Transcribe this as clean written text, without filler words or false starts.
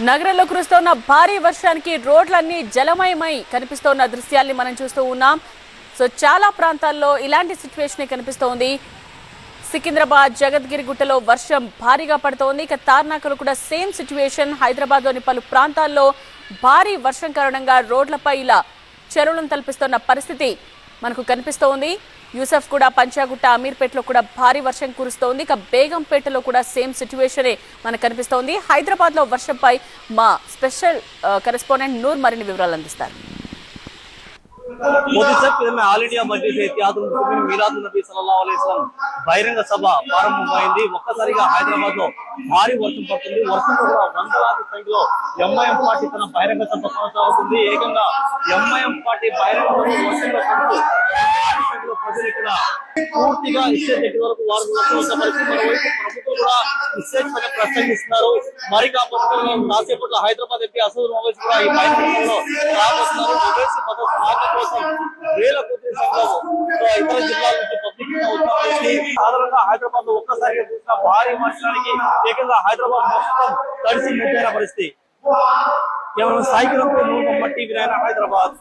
నగరంలో కురుస్తున్న భారీ వర్షానికి రోడ్లన్నీ జలమయమై కనిపిస్తున్న దృశ్యాల్ని మనం చూస్తూ ఉన్నాం. సో చాలా ప్రాంతాల్లో ఇలాంటి సిచ్యువేషన్ కనిపిస్తోంది. సికింద్రాబాద్ జగద్గిరి గుట్టలో వర్షం భారీగా పడుతోంది. ఇక తార్నాకలో కూడా సేమ్ సిచ్యువేషన్. హైదరాబాద్లోని పలు ప్రాంతాల్లో భారీ వర్షం కారణంగా రోడ్లపై ఇలా చెరువులను తలపిస్తున్న పరిస్థితి మనకు కనిపిస్తోంది. యూసఫ్ కూడా పంచాగుట్ట అమీర్పేటలో కూడా భారీ వర్షం కురుస్తోంది. ఇక బేగంపేటలో కూడా సేమ్ సిచ్యువేషనే మనకు కనిపిస్తోంది. హైదరాబాద్ లో వర్షంపై మా స్పెషల్ కరెస్పాండెంట్ నూర్ మరిన్ని వివరాలు అందిస్తారు. मोदी साहब में ऑल इंडिया मजलिस एहतियात मीलाद नबी सल्लल्लाहु अलैहि वसल्लम బహిరంగ సభ ప్రారంభమైంది. ఒక్కసారిగా హైదరాబాద్ లో భారీ వర్షం పడుతుంది. వర్షంతో కూడా వందలాది సంఖ్యలో ఎంఐఎం పార్టీ తన బహిరంగ సభ కొనసాగుతుంది. ఏకంగా ఎంఐఎం పార్టీ బహిరంగ సభ వర్షంలో పడుతూ ప్రజలు ఇక్కడ పూర్తిగా ఇస్టేజ్ దగ్గర వరకు వారు పరిస్థితి. మరోవైపు ప్రభుత్వం కూడా ఇస్టేజ్ పైన ప్రసంగిస్తున్నారు. మరి కాకపోతే కాసేపట్లో హైదరాబాద్ ఎంపీ అసదుద్దీన్ ఓవైసీ కూడా ఈ బహిరంగ సభలో రాబోతున్నారు. ఓవైసీ మద్దతు కోసం వేల కోట్ల సంఖ్యలో ఇతర జిల్లాల నుంచి పబ్లిక్ సాధారణంగా హైదరాబాద్ లో ఒక్కసారిగా చూసిన భారీ వర్షానికి ఏకంగా హైదరాబాద్ మొత్తం తడిసి ముట్టైన పరిస్థితి. కేవలం సాయికిరంతో టీవీ హైదరాబాద్.